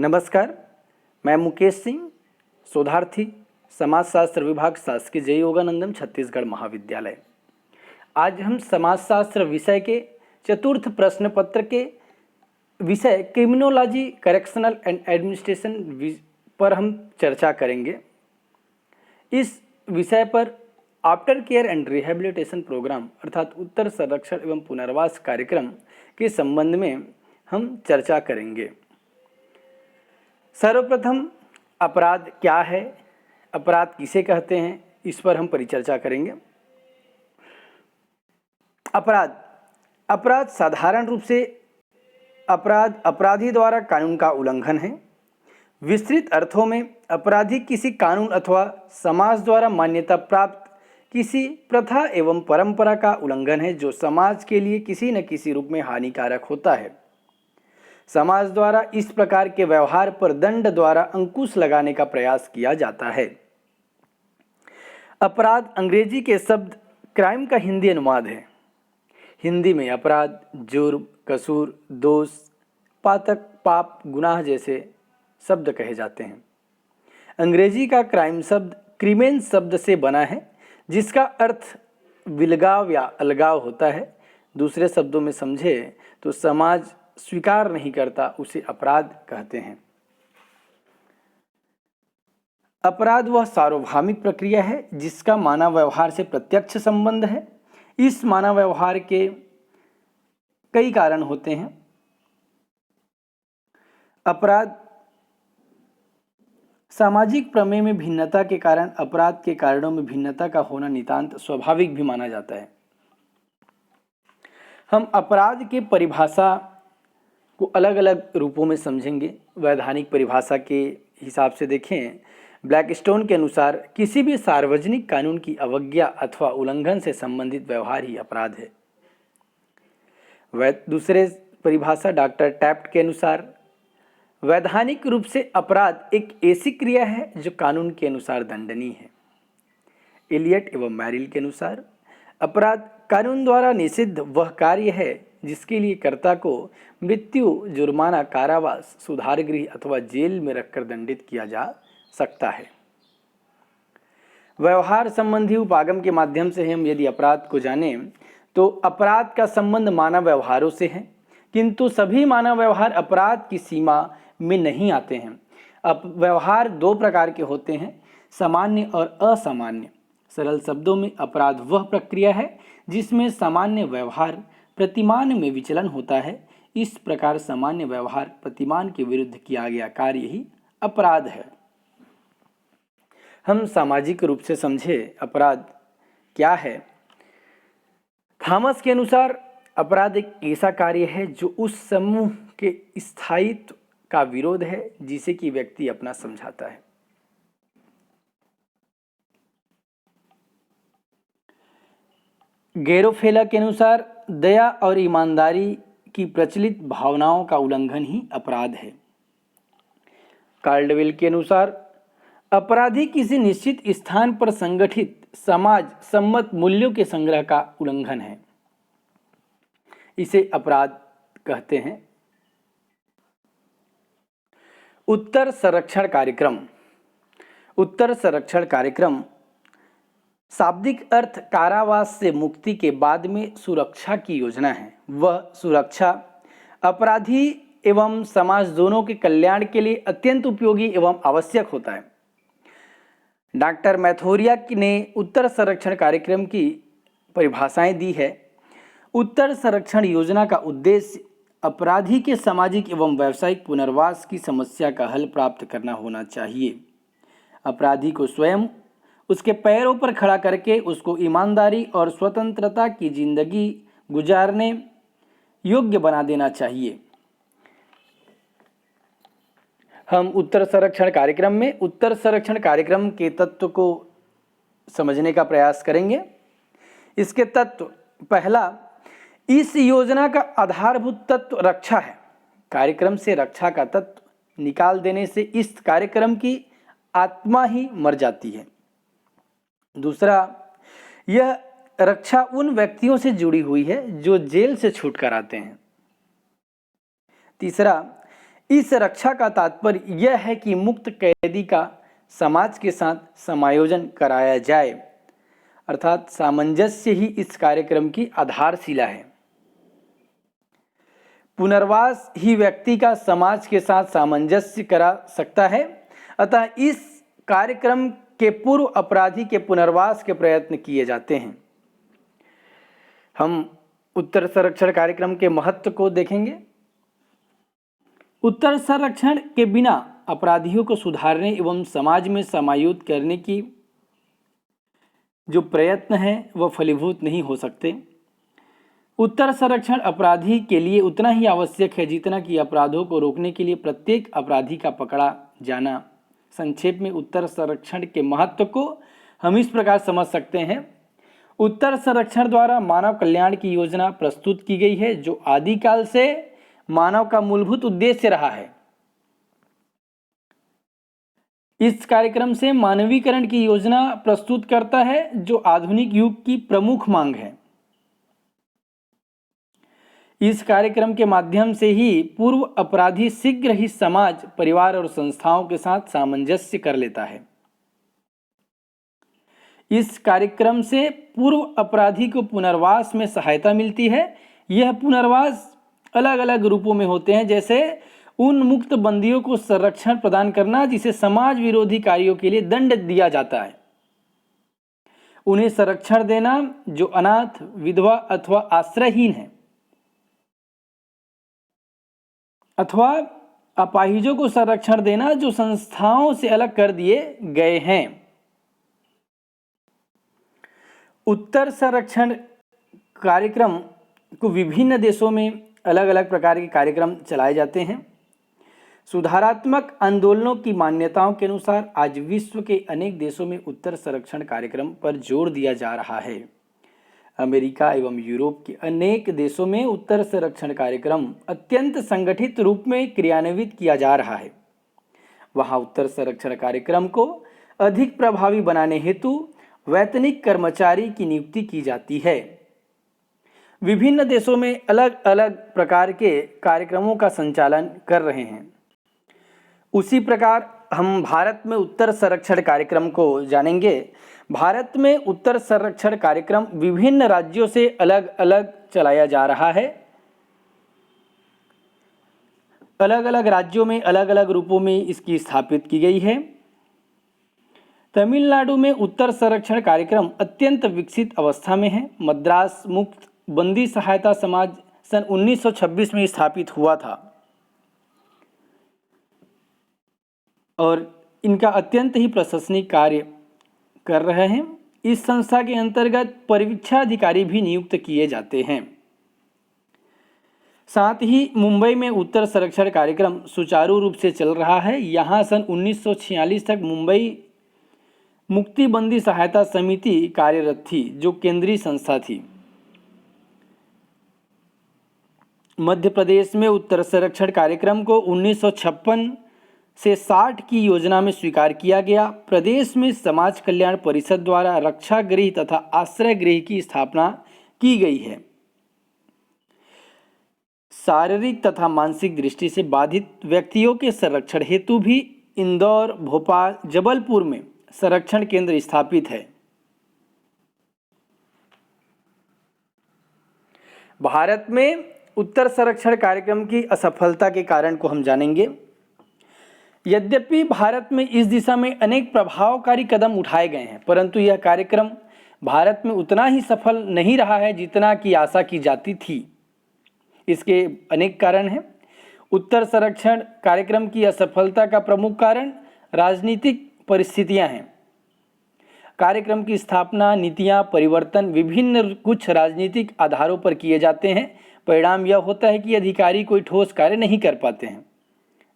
नमस्कार, मैं मुकेश सिंह, शोधार्थी, समाजशास्त्र विभाग, शासकीय जय योगानंदन, छत्तीसगढ़ महाविद्यालय। आज हम समाजशास्त्र विषय के चतुर्थ प्रश्न पत्र के विषय क्रिमिनोलॉजी, करेक्शनल एंड एडमिनिस्ट्रेशन पर हम चर्चा करेंगे। इस विषय पर after care and rehabilitation programme अर्थात उत्तर संरक्षण एवं पुनर्वास कार्यक्रम के संबंध में हम चर्चा करेंगे। सर्वप्रथम अपराध क्या है, अपराध किसे कहते हैं, इस पर हम परिचर्चा करेंगे। अपराध साधारण रूप से अपराधी द्वारा कानून का उल्लंघन है। विस्तृत अर्थों में अपराधी किसी कानून अथवा समाज द्वारा मान्यता प्राप्त किसी प्रथा एवं परंपरा का उल्लंघन है जो समाज के लिए किसी न किसी रूप में हानिकारक होता है। समाज द्वारा इस प्रकार के व्यवहार पर दंड द्वारा अंकुश लगाने का प्रयास किया जाता है। अपराध अंग्रेजी के शब्द क्राइम का हिंदी अनुवाद है। हिंदी में अपराध, जुर्म, कसूर, दोष, पातक, पाप, गुनाह जैसे शब्द कहे जाते हैं। अंग्रेजी का क्राइम शब्द क्रिमेन शब्द से बना है जिसका अर्थ विलगाव या अलगाव होता है। दूसरे शब्दों में समझे तो समाज स्वीकार नहीं करता उसे अपराध कहते हैं। अपराध वह सार्वभौमिक प्रक्रिया है जिसका मानव व्यवहार से प्रत्यक्ष संबंध है। इस मानव व्यवहार के कई कारण होते हैं। अपराध सामाजिक प्रमेय में भिन्नता के कारण अपराध के कारणों में भिन्नता का होना नितांत स्वाभाविक भी माना जाता है। हम अपराध के परिभाषा को अलग अलग रूपों में समझेंगे। वैधानिक परिभाषा के हिसाब से देखें, ब्लैकस्टोन के अनुसार किसी भी सार्वजनिक कानून की अवज्ञा अथवा उल्लंघन से संबंधित व्यवहार ही अपराध है। दूसरे परिभाषा डॉक्टर टैफ्ट के अनुसार वैधानिक रूप से अपराध एक ऐसी क्रिया है जो कानून के अनुसार दंडनीय है। एलियट एवं मैरिल के अनुसार अपराध कानून द्वारा निषिद्ध वह कार्य है जिसके लिए कर्ता को मृत्यु, जुर्माना, कारावास, सुधार गृह अथवा जेल में रखकर दंडित किया जा सकता है। व्यवहार संबंधी उपागम के माध्यम से हम यदि अपराध को जानें तो अपराध का संबंध मानव व्यवहारों से है, किंतु सभी मानव व्यवहार अपराध की सीमा में नहीं आते हैं। अब व्यवहार दो प्रकार के होते हैं, सामान्य और असामान्य। सरल शब्दों में अपराध वह प्रक्रिया है जिसमें सामान्य व्यवहार प्रतिमान में विचलन होता है। इस प्रकार सामान्य व्यवहार प्रतिमान के विरुद्ध किया गया कार्य ही अपराध है। हम सामाजिक रूप से समझे अपराध क्या है। थॉमस के अनुसार अपराध एक ऐसा कार्य है जो उस समूह के स्थायित्व का विरोध है जिसे कि व्यक्ति अपना समझाता है। गेरोफेला के अनुसार दया और ईमानदारी की प्रचलित भावनाओं का उल्लंघन ही अपराध है। कार्लवेल के अनुसार अपराधी किसी निश्चित स्थान पर संगठित समाज सम्मत मूल्यों के संग्रह का उल्लंघन है, इसे अपराध कहते हैं। उत्तर संरक्षण कार्यक्रम शाब्दिक अर्थ कारावास से मुक्ति के बाद में सुरक्षा की योजना है। वह सुरक्षा अपराधी एवं समाज दोनों के कल्याण के लिए अत्यंत उपयोगी एवं आवश्यक होता है। डॉक्टर मैथोरिया ने उत्तर संरक्षण कार्यक्रम की परिभाषाएं दी है। उत्तर संरक्षण योजना का उद्देश्य अपराधी के सामाजिक एवं व्यावसायिक पुनर्वास की समस्या का हल प्राप्त करना होना चाहिए। अपराधी को स्वयं उसके पैरों पर खड़ा करके उसको ईमानदारी और स्वतंत्रता की जिंदगी गुजारने योग्य बना देना चाहिए। हम उत्तर संरक्षण कार्यक्रम के तत्व को समझने का प्रयास करेंगे। इसके तत्व, पहला, इस योजना का आधारभूत तत्व रक्षा है। कार्यक्रम से रक्षा का तत्व निकाल देने से इस कार्यक्रम की आत्मा ही मर जाती है। दूसरा, यह रक्षा उन व्यक्तियों से जुड़ी हुई है जो जेल से छूटकर आते हैं। तीसरा, इस रक्षा का तात्पर्य यह है कि मुक्त कैदी का समाज के साथ समायोजन कराया जाए, अर्थात सामंजस्य ही इस कार्यक्रम की आधारशिला है। पुनर्वास ही व्यक्ति का समाज के साथ सामंजस्य करा सकता है। अतः इस कार्यक्रम के पूर्व अपराधी के पुनर्वास के प्रयत्न किए जाते हैं। हम उत्तर संरक्षण कार्यक्रम के महत्व को देखेंगे। उत्तर संरक्षण के बिना अपराधियों को सुधारने एवं समाज में समायोजित करने की जो प्रयत्न है वह फलीभूत नहीं हो सकते। उत्तर संरक्षण अपराधी के लिए उतना ही आवश्यक है जितना कि अपराधों को रोकने के लिए प्रत्येक अपराधी का पकड़ा जाना। संक्षेप में उत्तर संरक्षण के महत्व को हम इस प्रकार समझ सकते हैं। उत्तर संरक्षण द्वारा मानव कल्याण की योजना प्रस्तुत की गई है जो आदिकाल से मानव का मूलभूत उद्देश्य रहा है। इस कार्यक्रम से मानवीकरण की योजना प्रस्तुत करता है जो आधुनिक युग की प्रमुख मांग है। इस कार्यक्रम के माध्यम से ही पूर्व अपराधी शीघ्र ही समाज, परिवार और संस्थाओं के साथ सामंजस्य कर लेता है। इस कार्यक्रम से पूर्व अपराधी को पुनर्वास में सहायता मिलती है। यह पुनर्वास अलग अलग रूपों में होते हैं, जैसे उन मुक्त बंदियों को संरक्षण प्रदान करना जिसे समाज विरोधी कार्यों के लिए दंड दिया जाता है, उन्हें संरक्षण देना जो अनाथ, विधवा अथवा आश्रयहीन है, अथवा अपाहिजों को संरक्षण देना जो संस्थाओं से अलग कर दिए गए हैं। उत्तर संरक्षण कार्यक्रम को विभिन्न देशों में अलग अलग प्रकार के कार्यक्रम चलाए जाते हैं। सुधारात्मक आंदोलनों की मान्यताओं के अनुसार आज विश्व के अनेक देशों में उत्तर संरक्षण कार्यक्रम पर जोर दिया जा रहा है। अमेरिका एवं यूरोप के अनेक देशों में उत्तर संरक्षण कार्यक्रम अत्यंत संगठित रूप में क्रियान्वित किया जा रहा है। वहां उत्तर संरक्षण कार्यक्रम को अधिक प्रभावी बनाने हेतु वैतनिक कर्मचारी की नियुक्ति की जाती है। विभिन्न देशों में अलग अलग प्रकार के कार्यक्रमों का संचालन कर रहे हैं। उसी प्रकार हम भारत में उत्तर संरक्षण कार्यक्रम को जानेंगे। भारत में उत्तर संरक्षण कार्यक्रम विभिन्न राज्यों से अलग अलग चलाया जा रहा है। अलग अलग राज्यों में अलग अलग रूपों में इसकी स्थापित की गई है। तमिलनाडु में उत्तर संरक्षण कार्यक्रम अत्यंत विकसित अवस्था में है। मद्रास मुक्त बंदी सहायता समाज सन 1926 में स्थापित हुआ था और इनका अत्यंत ही प्रशंसनीय कार्य कर रहे हैं। इस संस्था के अंतर्गत परीक्षाधिकारी भी नियुक्त किए जाते हैं। साथ ही मुंबई में उत्तर संरक्षण कार्यक्रम सुचारू रूप से चल रहा है। यहाँ सन 1946 तक मुंबई मुक्तिबंदी सहायता समिति कार्यरत थी जो केंद्रीय संस्था थी। मध्य प्रदेश में उत्तर संरक्षण कार्यक्रम को 1956 से 60 की योजना में स्वीकार किया गया। प्रदेश में समाज कल्याण परिषद द्वारा रक्षा गृह तथा आश्रय गृह की स्थापना की गई है। शारीरिक तथा मानसिक दृष्टि से बाधित व्यक्तियों के संरक्षण हेतु भी इंदौर, भोपाल, जबलपुर में संरक्षण केंद्र स्थापित है। भारत में उत्तर संरक्षण कार्यक्रम की असफलता के कारण को हम जानेंगे। यद्यपि भारत में इस दिशा में अनेक प्रभावकारी कदम उठाए गए हैं, परंतु यह कार्यक्रम भारत में उतना ही सफल नहीं रहा है जितना की आशा की जाती थी। इसके अनेक कारण हैं। उत्तर संरक्षण कार्यक्रम की असफलता का प्रमुख कारण राजनीतिक परिस्थितियां हैं। कार्यक्रम की स्थापना, नीतियां परिवर्तन विभिन्न कुछ राजनीतिक आधारों पर किए जाते हैं। परिणाम यह होता है कि अधिकारी कोई ठोस कार्य नहीं कर पाते हैं।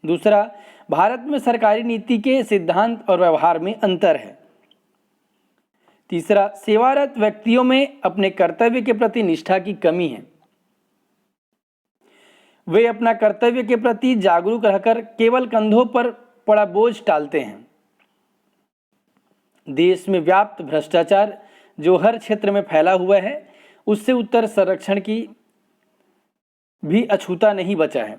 दूसरा, भारत में सरकारी नीति के सिद्धांत और व्यवहार में अंतर है। तीसरा, सेवारत व्यक्तियों में अपने कर्तव्य के प्रति निष्ठा की कमी है। वे अपना कर्तव्य के प्रति जागरूक रहकर केवल कंधों पर पड़ा बोझ टालते हैं। देश में व्याप्त भ्रष्टाचार जो हर क्षेत्र में फैला हुआ है, उससे उत्तर संरक्षण की भी अछूता नहीं बचा है।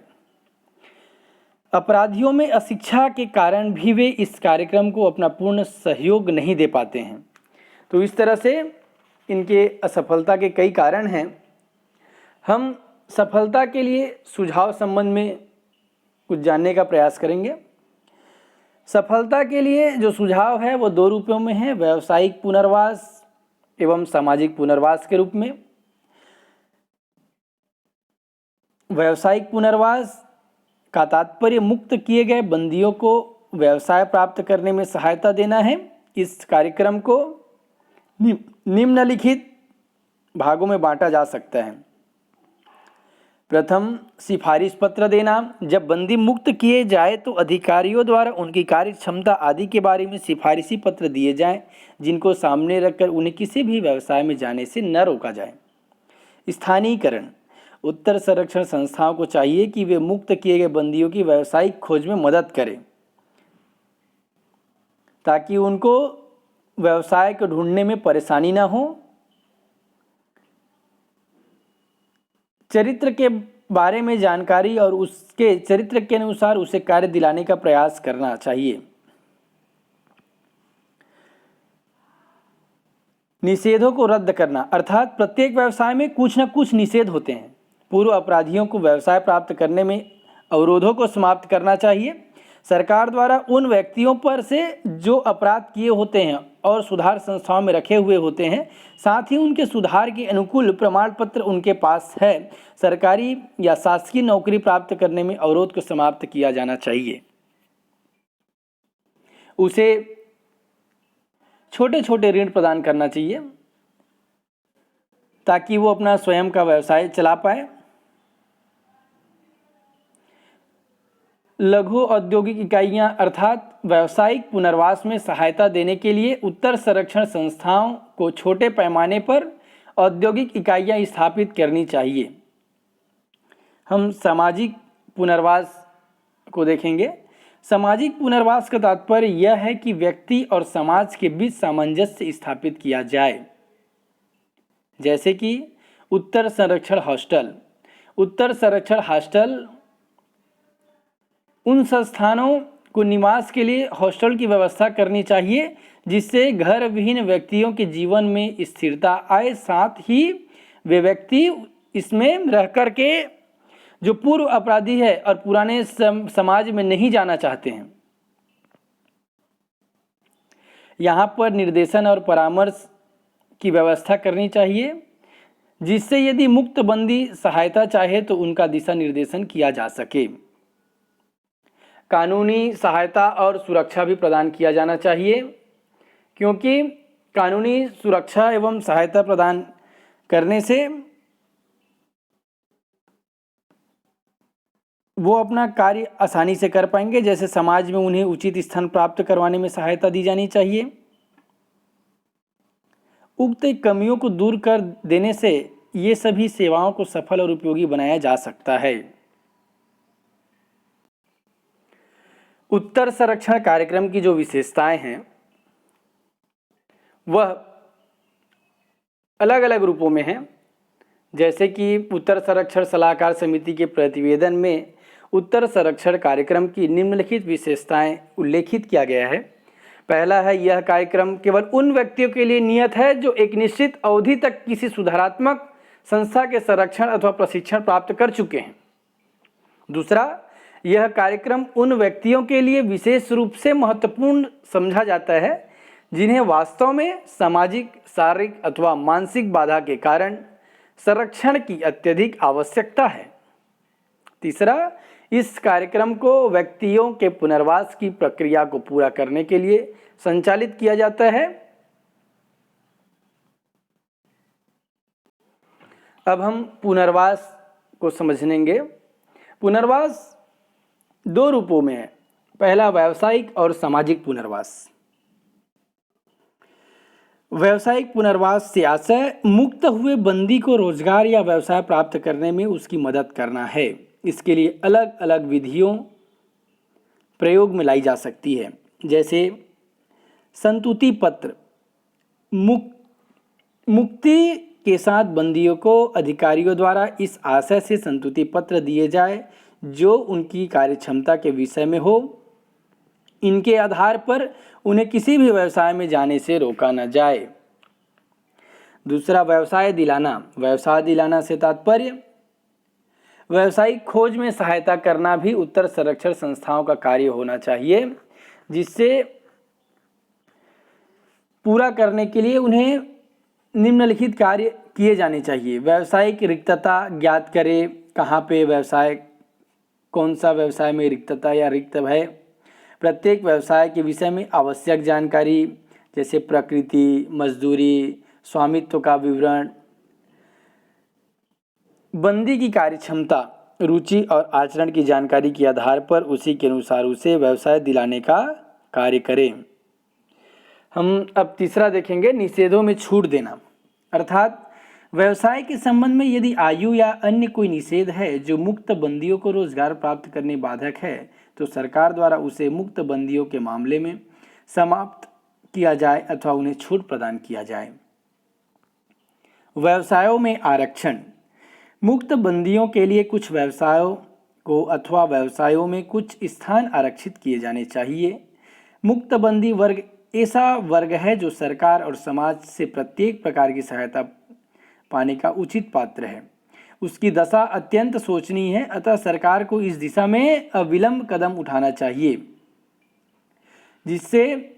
अपराधियों में अशिक्षा के कारण भी वे इस कार्यक्रम को अपना पूर्ण सहयोग नहीं दे पाते हैं। तो इस तरह से इनके असफलता के कई कारण हैं। हम सफलता के लिए सुझाव संबंध में कुछ जानने का प्रयास करेंगे। सफलता के लिए जो सुझाव है वो दो रूपों में है, व्यावसायिक पुनर्वास एवं सामाजिक पुनर्वास के रूप में। व्यावसायिक पुनर्वास का तात्पर्य मुक्त किए गए बंदियों को व्यवसाय प्राप्त करने में सहायता देना है। इस कार्यक्रम को निम्नलिखित भागों में बांटा जा सकता है। प्रथम, सिफारिश पत्र देना। जब बंदी मुक्त किए जाए तो अधिकारियों द्वारा उनकी कार्य क्षमता आदि के बारे में सिफारिशी पत्र दिए जाएं, जिनको सामने रखकर उन्हें किसी भी व्यवसाय में जाने से न रोका जाए। स्थानीयकरण। उत्तर संरक्षण संस्थाओं को चाहिए कि वे मुक्त किए गए बंदियों की व्यावसायिक खोज में मदद करें, ताकि उनको व्यवसाय को ढूंढने में परेशानी न हो। चरित्र के बारे में जानकारी और उसके चरित्र के अनुसार उसे कार्य दिलाने का प्रयास करना चाहिए। निषेधों को रद्द करना, अर्थात प्रत्येक व्यवसाय में कुछ न कुछ निषेध होते हैं। पूर्व अपराधियों को व्यवसाय प्राप्त करने में अवरोधों को समाप्त करना चाहिए। सरकार द्वारा उन व्यक्तियों पर से जो अपराध किए होते हैं और सुधार संस्थाओं में रखे हुए होते हैं, साथ ही उनके सुधार के अनुकूल प्रमाण पत्र उनके पास है, सरकारी या शासकीय नौकरी प्राप्त करने में अवरोध को समाप्त किया जाना चाहिए। उसे छोटे छोटे ऋण प्रदान करना चाहिए ताकि वो अपना स्वयं का व्यवसाय चला पाए। लघु औद्योगिक इकाइयां अर्थात व्यावसायिक पुनर्वास में सहायता देने के लिए उत्तर संरक्षण संस्थाओं को छोटे पैमाने पर औद्योगिक इकाइयां स्थापित करनी चाहिए। हम सामाजिक पुनर्वास को देखेंगे। सामाजिक पुनर्वास का तात्पर्य यह है कि व्यक्ति और समाज के बीच सामंजस्य स्थापित किया जाए, जैसे कि उत्तर संरक्षण हॉस्टल। उत्तर संरक्षण हॉस्टल उन संस्थानों को निवास के लिए हॉस्टल की व्यवस्था करनी चाहिए जिससे घर विहीन व्यक्तियों के जीवन में स्थिरता आए, साथ ही वे व्यक्ति इसमें रह कर के जो पूर्व अपराधी है और पुराने समाज में नहीं जाना चाहते हैं, यहाँ पर निर्देशन और परामर्श की व्यवस्था करनी चाहिए, जिससे यदि मुक्त बंदी सहायता चाहे तो उनका दिशा निर्देशन किया जा सके। कानूनी सहायता और सुरक्षा भी प्रदान किया जाना चाहिए, क्योंकि कानूनी सुरक्षा एवं सहायता प्रदान करने से वो अपना कार्य आसानी से कर पाएंगे। जैसे समाज में उन्हें उचित स्थान प्राप्त करवाने में सहायता दी जानी चाहिए। उक्त कमियों को दूर कर देने से ये सभी सेवाओं को सफल और उपयोगी बनाया जा सकता है। उत्तर संरक्षण कार्यक्रम की जो विशेषताएं हैं वह अलग अलग रूपों में हैं, जैसे कि उत्तर संरक्षण सलाहकार समिति के प्रतिवेदन में उत्तर संरक्षण कार्यक्रम की निम्नलिखित विशेषताएं उल्लेखित किया गया है। पहला है, यह कार्यक्रम केवल उन व्यक्तियों के लिए नियत है जो एक निश्चित अवधि तक किसी सुधारात्मक संस्था के संरक्षण अथवा प्रशिक्षण प्राप्त कर चुके हैं। दूसरा, यह कार्यक्रम उन व्यक्तियों के लिए विशेष रूप से महत्वपूर्ण समझा जाता है जिन्हें वास्तव में सामाजिक, शारीरिक अथवा मानसिक बाधा के कारण संरक्षण की अत्यधिक आवश्यकता है। तीसरा, इस कार्यक्रम को व्यक्तियों के पुनर्वास की प्रक्रिया को पूरा करने के लिए संचालित किया जाता है। अब हम पुनर्वास को समझेंगे। पुनर्वास दो रूपों में है। पहला, व्यावसायिक और सामाजिक पुनर्वास। व्यावसायिक पुनर्वास से आशय मुक्त हुए बंदी को रोजगार या व्यवसाय प्राप्त करने में उसकी मदद करना है। इसके लिए अलग अलग विधियों प्रयोग में लाई जा सकती है, जैसे संतुति पत्र। मुक्ति के साथ बंदियों को अधिकारियों द्वारा इस आशय से संतुति पत्र दिए जाए जो उनकी कार्यक्षमता के विषय में हो। इनके आधार पर उन्हें किसी भी व्यवसाय में जाने से रोका न जाए। दूसरा, व्यवसाय दिलाना। व्यवसाय दिलाना से तात्पर्य व्यावसायिक खोज में सहायता करना भी उत्तर संरक्षण संस्थाओं का कार्य होना चाहिए, जिससे पूरा करने के लिए उन्हें निम्नलिखित कार्य किए जाने चाहिए। व्यावसायिक रिक्तता ज्ञात करें, कहाँ पे व्यवसाय, कौन सा व्यवसाय में रिक्तता या रिक्त है। प्रत्येक व्यवसाय के विषय में आवश्यक जानकारी जैसे प्रकृति, मजदूरी, स्वामित्व का विवरण, बंदी की कार्यक्षमता, रुचि और आचरण की जानकारी के आधार पर उसी के अनुसार उसे व्यवसाय दिलाने का कार्य करें। हम अब तीसरा देखेंगे, निषेधों में छूट देना। अर्थात व्यवसाय के संबंध में यदि आयु या अन्य कोई निषेध है जो मुक्त बंदियों को रोजगार प्राप्त करने बाधक है, तो सरकार द्वारा उसे मुक्त बंदियों के मामले में समाप्त किया जाए अथवा उन्हें छूट प्रदान किया जाए। व्यवसायों में आरक्षण। मुक्त बंदियों के लिए कुछ व्यवसायों को अथवा व्यवसायों में कुछ स्थान आरक्षित किए जाने चाहिए। मुक्त बंदी वर्ग ऐसा वर्ग है जो सरकार और समाज से प्रत्येक प्रकार की सहायता पाने का उचित पात्र है। उसकी दशा अत्यंत शोचनीय है, अतः सरकार को इस दिशा में अविलंब कदम उठाना चाहिए, जिससे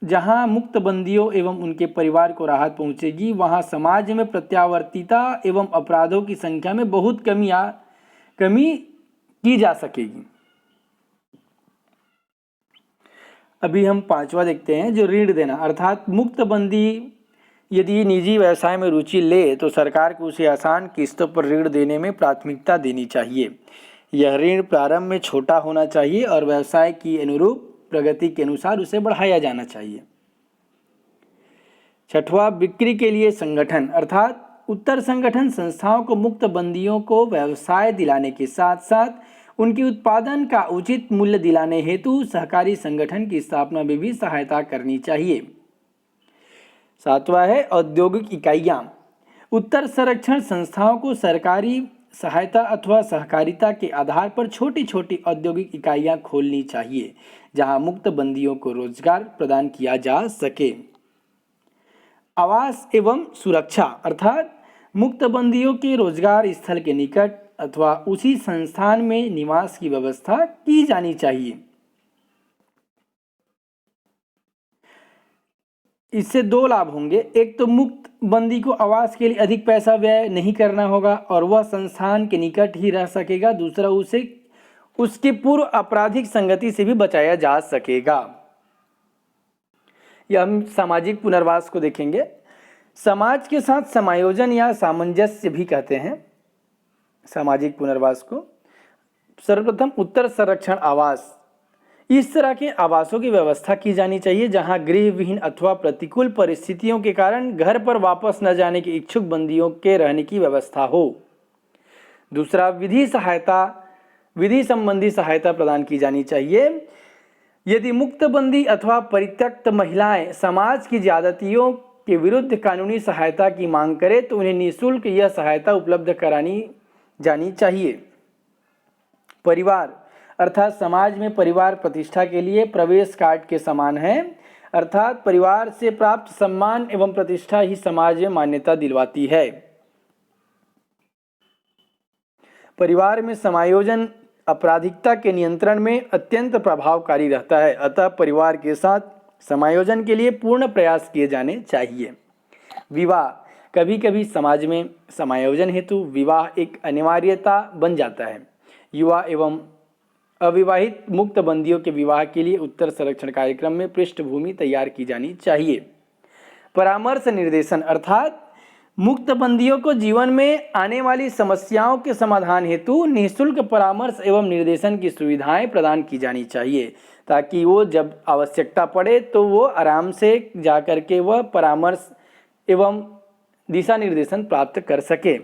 जहां मुक्त बंदियों एवं उनके परिवार को राहत पहुंचेगी, वहां समाज में प्रत्यावर्तिता एवं अपराधों की संख्या में बहुत कमी की जा सकेगी। अभी हम पांचवा देखते हैं, जो ऋण देना। अर्थात मुक्त बंदी यदि निजी व्यवसाय में रुचि ले तो सरकार को उसे आसान किस्तों पर ऋण देने में प्राथमिकता देनी चाहिए। यह ऋण प्रारंभ में छोटा होना चाहिए और व्यवसाय की अनुरूप प्रगति के अनुसार उसे बढ़ाया जाना चाहिए। छठवां, बिक्री के लिए संगठन। अर्थात उत्तर संगठन संस्थाओं को मुक्त बंदियों को व्यवसाय दिलाने के साथ साथ उनके उत्पादन का उचित मूल्य दिलाने हेतु सहकारी संगठन की स्थापना में भी सहायता करनी चाहिए। सातवां है औद्योगिक इकाइयां। उत्तर संरक्षण संस्थाओं को सरकारी सहायता अथवा सहकारिता के आधार पर छोटी छोटी औद्योगिक इकाइयां खोलनी चाहिए, जहां मुक्त बंदियों को रोजगार प्रदान किया जा सके। आवास एवं सुरक्षा। अर्थात मुक्त बंदियों के रोजगार स्थल के निकट अथवा उसी संस्थान में निवास की व्यवस्था की जानी चाहिए। इससे दो लाभ होंगे। एक तो मुक्त बंदी को आवास के लिए अधिक पैसा व्यय नहीं करना होगा और वह संस्थान के निकट ही रह सकेगा। दूसरा, उसे उसके पूर्व आपराधिक संगति से भी बचाया जा सकेगा। यह हम सामाजिक पुनर्वास को देखेंगे। समाज के साथ समायोजन या सामंजस्य भी कहते हैं सामाजिक पुनर्वास को। सर्वप्रथम उत्तर संरक्षण आवास। इस तरह के आवासों की व्यवस्था की जानी चाहिए जहां गृह विहीन अथवा प्रतिकूल परिस्थितियों के कारण घर पर वापस न जाने के इच्छुक बंदियों के रहने की व्यवस्था हो। दूसरा, विधि संबंधी सहायता प्रदान की जानी चाहिए। यदि मुक्त बंदी अथवा परित्यक्त महिलाएं समाज की ज्यादतियों के विरुद्ध कानूनी सहायता की मांग करें तो उन्हें निःशुल्क यह सहायता उपलब्ध करानी जानी चाहिए। परिवार। अर्थात समाज में परिवार प्रतिष्ठा के लिए प्रवेश कार्ड के समान है। अर्थात परिवार से प्राप्त सम्मान एवं प्रतिष्ठा ही समाज में मान्यता दिलवाती है। परिवार में समायोजन आपराधिकता के नियंत्रण में अत्यंत प्रभावकारी रहता है, अतः परिवार के साथ समायोजन के लिए पूर्ण प्रयास किए जाने चाहिए। विवाह। कभी कभी समाज में समायोजन हेतु विवाह एक अनिवार्यता बन जाता है। युवा एवं अविवाहित मुक्त बंदियों के विवाह के लिए उत्तर संरक्षण कार्यक्रम में पृष्ठभूमि तैयार की जानी चाहिए। परामर्श निर्देशन। अर्थात मुक्त बंदियों को जीवन में आने वाली समस्याओं के समाधान हेतु निःशुल्क परामर्श एवं निर्देशन की सुविधाएं प्रदान की जानी चाहिए, ताकि वो जब आवश्यकता पड़े तो वो आराम से जाकर के वह परामर्श एवं दिशा निर्देशन प्राप्त कर सके।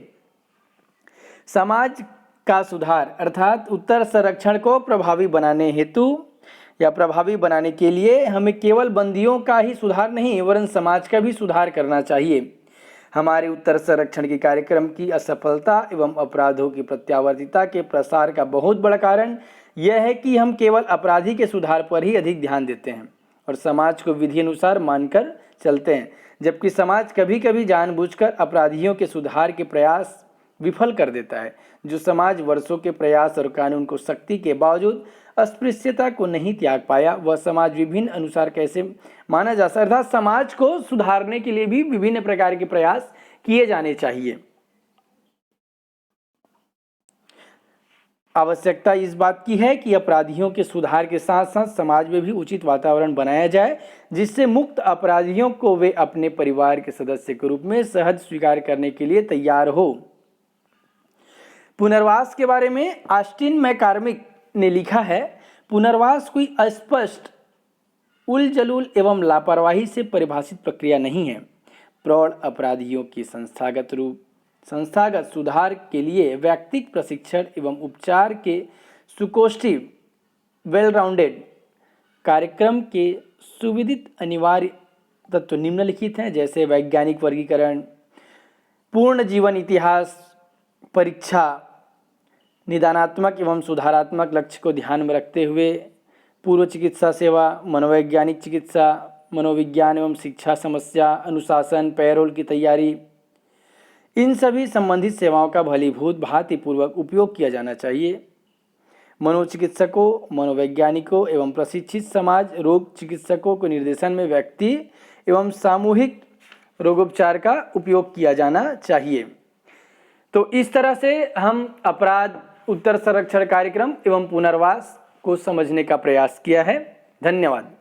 समाज का सुधार। अर्थात उत्तर संरक्षण को प्रभावी बनाने हेतु या प्रभावी बनाने के लिए हमें केवल बंदियों का ही सुधार नहीं वरन समाज का भी सुधार करना चाहिए। हमारे उत्तर संरक्षण के कार्यक्रम की असफलता एवं अपराधों की प्रत्यावर्तिता के प्रसार का बहुत बड़ा कारण यह है कि हम केवल अपराधी के सुधार पर ही अधिक ध्यान देते हैं और समाज को विधि अनुसार मानकर चलते हैं, जबकि समाज कभी कभी जानबूझकर अपराधियों के सुधार के प्रयास विफल कर देता है। जो समाज वर्षों के प्रयास और कानून को सख्ती के बावजूद अस्पृश्यता को नहीं त्याग पाया, वह समाज विभिन्न अनुसार कैसे माना जा सकता है। अर्थात समाज को सुधारने के लिए भी विभिन्न प्रकार के प्रयास किए जाने चाहिए। आवश्यकता इस बात की है कि अपराधियों के सुधार के साथ साथ समाज में भी उचित वातावरण बनाया जाए, जिससे मुक्त अपराधियों को वे अपने परिवार के सदस्य के रूप में सहज स्वीकार करने के लिए तैयार हो। पुनर्वास के बारे में ऑस्टिन मैककॉर्मिक ने लिखा है, पुनर्वास कोई अस्पष्ट, उलझुल एवं लापरवाही से परिभाषित प्रक्रिया नहीं है। प्रौढ़ अपराधियों की संस्थागत सुधार के लिए व्यक्तिगत प्रशिक्षण एवं उपचार के सुकोष्ठी वेल राउंडेड कार्यक्रम के सुविदित अनिवार्य तत्व निम्नलिखित हैं, जैसे वैज्ञानिक वर्गीकरण, पूर्ण जीवन इतिहास परीक्षा, निदानात्मक एवं सुधारात्मक लक्ष्य को ध्यान में रखते हुए पूर्व चिकित्सा सेवा, मनोवैज्ञानिक चिकित्सा, मनोविज्ञान एवं शिक्षा समस्या, अनुशासन, पैरोल की तैयारी, इन सभी संबंधित सेवाओं का भलीभूत भांतिपूर्वक उपयोग किया जाना चाहिए। मनोचिकित्सकों, मनोवैज्ञानिकों एवं प्रशिक्षित समाज रोग चिकित्सकों के निर्देशन में व्यक्ति एवं सामूहिक रोगोपचार का उपयोग किया जाना चाहिए। तो इस तरह से हम अपराध उत्तर संरक्षण कार्यक्रम एवं पुनर्वास को समझने का प्रयास किया है। धन्यवाद।